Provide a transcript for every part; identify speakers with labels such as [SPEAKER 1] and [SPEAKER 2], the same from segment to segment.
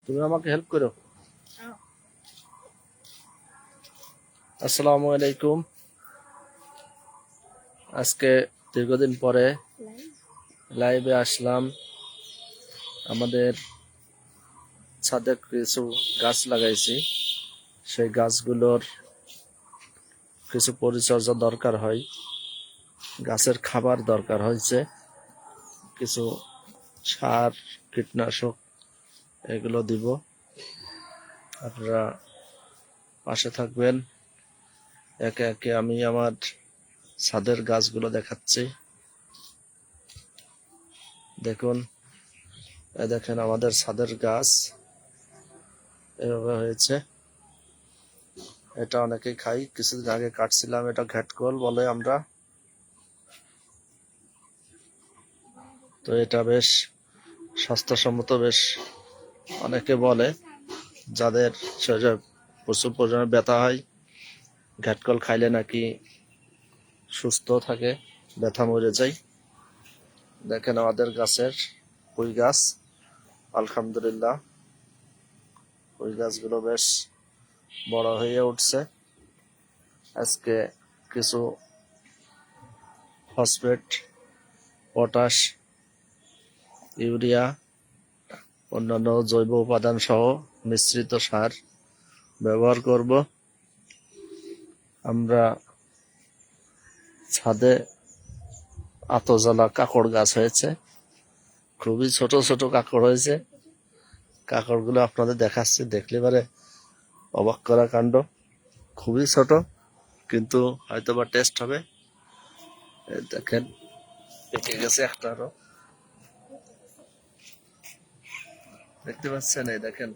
[SPEAKER 1] তুমি আমাকে হেল্প করো। আসসালামু আলাইকুম। আজকে দীর্ঘদিন পরে লাইভে আসলাম। আমাদের ছাদে কিছু গাছ লাগাইছি, সেই গাছগুলোর কিছু পরিচর্যা দরকার হয়, গাছের খাবার দরকার হয়েছে, কিছু সার কীটনাশক এগুলো দিব। আপনারা পাশে থাকবেন। একে একে আমি আমার ছাদের গাছগুলো দেখাচ্ছি। দেখুন, দেখেন আমাদের ছাদের গাছ এভাবে হয়েছে। এটা অনেকেই খাই, কিছুদিন আগে কাটছিলাম। এটা ঘ্যাটকল বলে আমরা। তো এটা বেশ স্বাস্থ্যসম্মত, বেশ অনেকে বলে যাদের শরীরে প্রচুর পরিমাণে ব্যথা হয়, ঘ্যাটকল খাইলে নাকি সুস্থ থাকে, ব্যথা মরে যায়। দেখেন আমাদের গাছের পুঁই গাছ, আলহামদুলিল্লাহ পুঁই গাছগুলো বেশ বড় হয়ে উঠছে। আজকে কিছু ফসফেট, পটাশ, ইউরিয়া, অন্যান্য জৈব উপাদান সহ মিশ্রিত সার ব্যবহার করব। আমরা ছাদে আতজালা কাকড় গাছ হয়েছে, খুবই ছোট ছোট কাকড় হয়েছে। কাকড়গুলো আপনাদের দেখাচ্ছি, দেখলে পারে অবাক করা কাণ্ড। খুবই ছোট, কিন্তু হয়তোবা টেস্ট হবে। দেখেন পেকে গেছে একটা, আরো দেখতে পাচ্ছেন। এই দেখেন,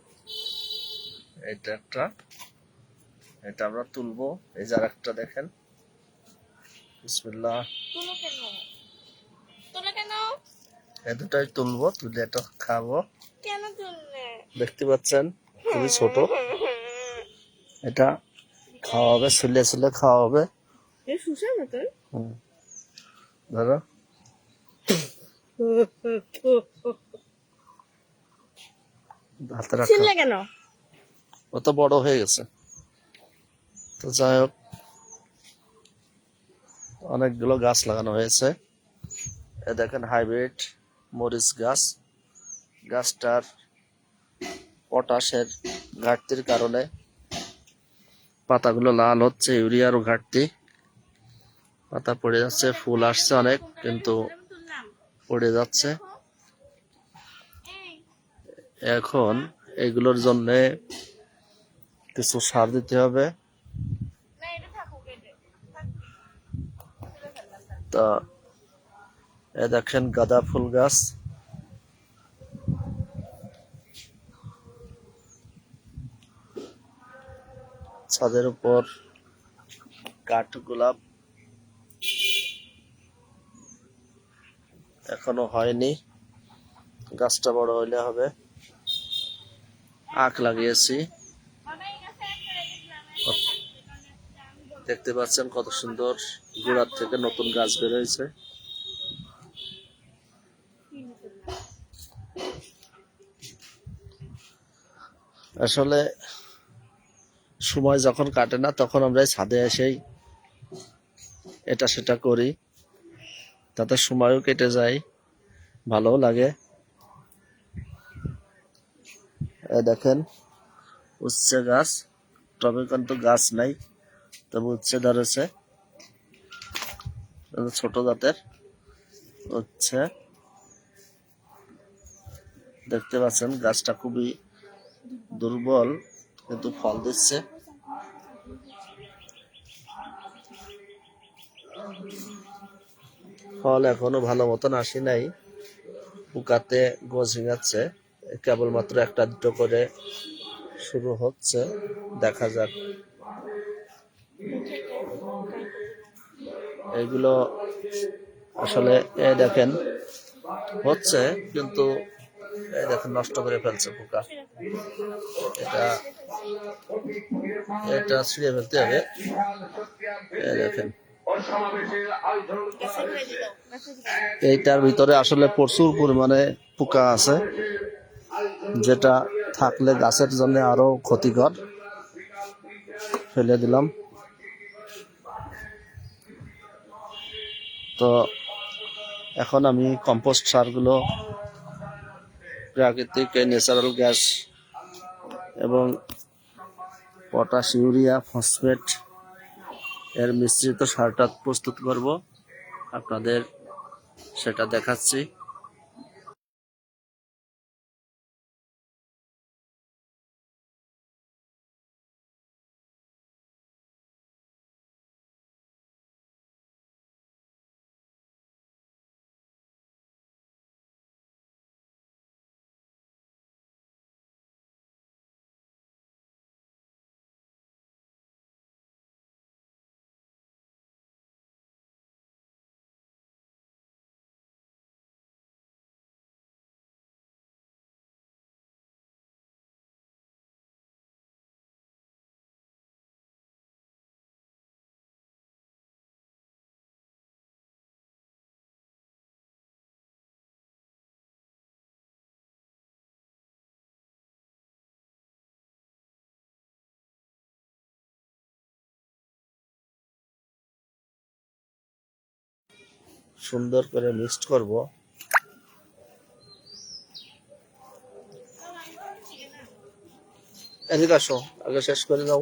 [SPEAKER 1] এটা একটা, এটা আমরা তুলবো। এই যে আরেকটা দেখেন, বিসমিল্লাহ। এই দুটাই তুলবো, তুলে এটা খাবো। দেখতে পাচ্ছেন খুবই ছোট। এটা খাওয়া হবে, ছুলে ছুলে খাওয়া হবে। ধরো, হাতে রাখো। অত বড় হয়ে গেছে। তো যাই হোক, অনেকগুলো গাছ লাগানো হয়েছে। এ দেখেন হাইব্রিড মরিচ গাছ। গাছটার পটাশের ঘাটতির কারণে পাতাগুলো লাল হচ্ছে, ইউরিয়ারও ঘাটতি। পাতা পড়ে যাচ্ছে, ফুল আসছে অনেক, কিন্তু পড়ে যাচ্ছে। এখন এগুলোর জন্য কিছু সার দিতে হবে। তা এ দেখেন গাঁদা ফুল গাছ, ছাদের উপর কাঠ গোলাপ এখনো হয়নি, গাছটা বড় হইলে হবে। আখ লাগিয়েছি, দেখতে পাচ্ছেন কত সুন্দর, গোড়ার থেকে নতুন গাছ বের হয়েছে। আসলে সময় যখন কাটে না, তখন আমরা ছাদে এসেই এটা সেটা করি, তাতে সময়ও কেটে যায়, ভালোও লাগে। দেখেন উচ্ছে গাছ, টবে কিন্তু গাছ নাই, তবে উচ্ছে ধরেছে, ছোট জাতের উচ্ছে। দেখতে পাচ্ছেন গাছটা খুবই দুর্বল, কিন্তু ফল দিচ্ছে। ফল এখনো ভালো মতন আসে নাই, পোকাতে গোছ ভেঙাচ্ছে। কেবলমাত্র একটা দুটো করে শুরু হচ্ছে, দেখা যাক। এগুলো আসলে দেখেন হচ্ছে, কিন্তু এই দেখেন নষ্ট করে ফেলছে পোকা। এটা এটা ছিঁড়ে ফেলতে হবে। এই দেখেন, এইটার ভিতরে আসলে প্রচুর পরিমাণে পোকা আছে, যেটা থাকলে গাছের জন্য আরো ক্ষতিকর, ফেলে দিলাম। তো এখন আমি কম্পোস্ট সারগুলো, প্রাকৃতিক ন্যাচারাল গ্যাস এবং পটাশ, ইউরিয়া, ফসফেট এর মিশ্রিত সারটা প্রস্তুত করব, আপনাদের সেটা দেখাচ্ছি। সুন্দর করে মিক্সড করব। এদিকে আসো, আগে শেষ করে দাও।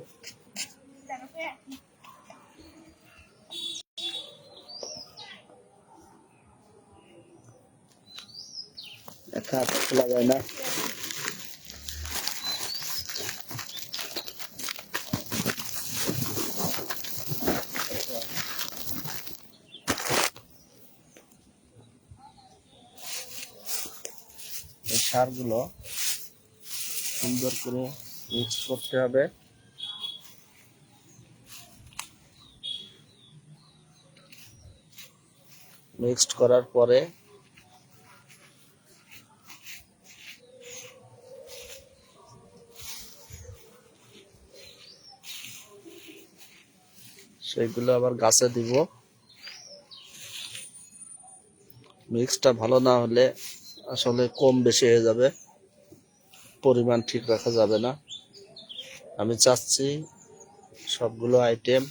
[SPEAKER 1] একা হাতে খোলা যায় না। এই সারগুলো সুন্দর করে মিক্স করতে হবে। মিক্সড করার পরে সেগুলো আবার গাছে দিব। মিক্সটা ভালো না হলে আসলে কম বেশি হয়ে যাবে, পরিমাণ ঠিক রাখা যাবে না। আমি চাচ্ছি সবগুলো আইটেম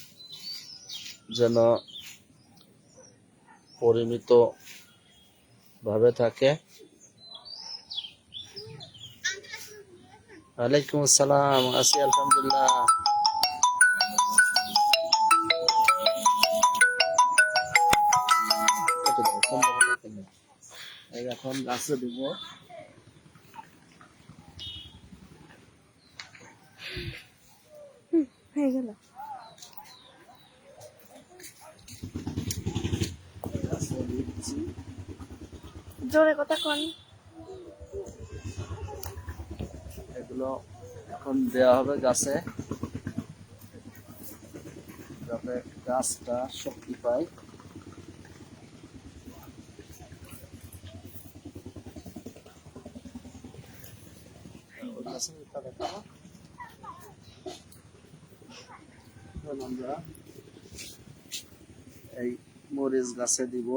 [SPEAKER 1] যেন পরিমিত ভাবে থাকে। ওয়ালাইকুম আসসালাম, আছি আলহামদুলিল্লাহ। এখন গাছে দিব।
[SPEAKER 2] হয়ে গেল। জোরে কথা কন।
[SPEAKER 1] এগুলো এখন দেওয়া হবে গাছে, যাতে গাছটা শক্তি পায়। আমরা এই মরিচ গাছে দিব।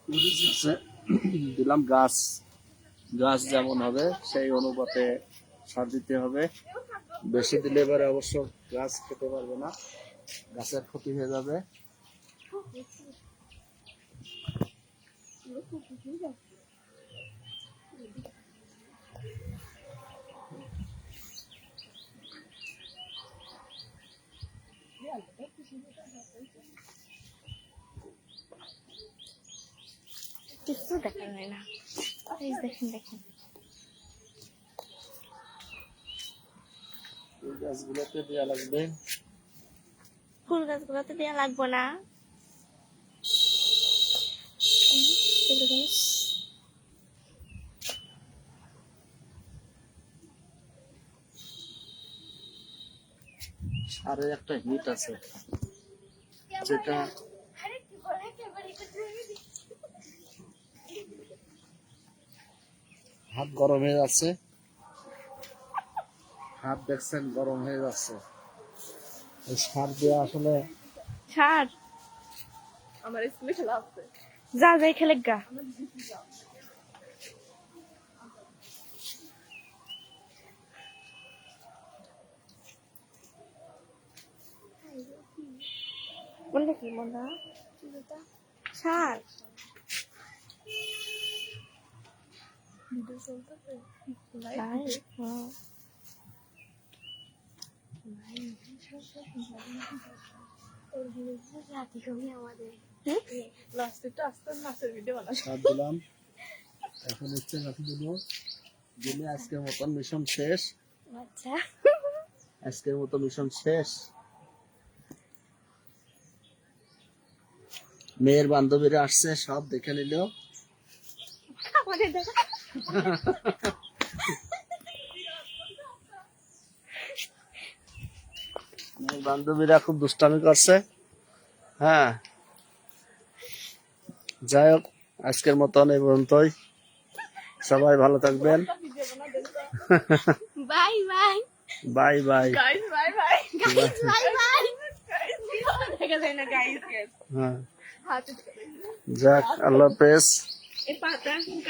[SPEAKER 1] মরিচ গাছে দিলাম। গাছ গাছ যেমন হবে সেই অনুপাতে সার দিতে হবে। বেশি দিলে এবারে অবশ্য গাছ খেতে পারবে না, গাছের ক্ষতি হয়ে যাবে।
[SPEAKER 2] কিছু দেখা যায় না। এই দেখেন দেখেন,
[SPEAKER 1] এই গাছগুলোতে দেওয়া লাগবে।
[SPEAKER 2] ফুল গাছগুলোতে দেওয়া লাগবে না।
[SPEAKER 1] সারের একটা হিট আছে, যেটা হাত গরম হয়ে যাচ্ছে, হাত দেখছেন গরম হয়ে যাচ্ছে। এই সার দিয়ে আসলে
[SPEAKER 2] ছাড়,
[SPEAKER 3] আমার স্কুলে খেলা আছে।
[SPEAKER 2] যা যাই খেলে গা। বললে কি মনে ছাড়।
[SPEAKER 3] ভিডিও চলতেছে
[SPEAKER 2] তাই? হুম।
[SPEAKER 3] লাস্টে তো আস্তে নাচের ভিডিও বানাচ্ছে।
[SPEAKER 1] সার দিলাম, এখন হচ্ছে রাখি দেবো, দিলে আজকের মতন মিশন শেষ।
[SPEAKER 2] আচ্ছা,
[SPEAKER 1] আজকের মতো মিশন শেষ। মেয়ের বান্ধবীরা আসছে, সব দেখে নিল।
[SPEAKER 2] আমাদের দেখা।
[SPEAKER 1] মেয়ের বান্ধবীরা খুব দুষ্টামি করছে। হ্যাঁ, যাই হোক, আজকের মতন এই পর্যন্তই। সবাই ভালো থাকবেন।
[SPEAKER 2] Bye bye.
[SPEAKER 1] Bye bye.
[SPEAKER 3] Guys bye bye.
[SPEAKER 2] Guys bye bye.
[SPEAKER 3] দেখা যায় না গাইস।
[SPEAKER 1] হ্যাঁ,
[SPEAKER 3] হাতে
[SPEAKER 1] যাক, আল্লাহ হাফেজ।
[SPEAKER 3] এই পাতা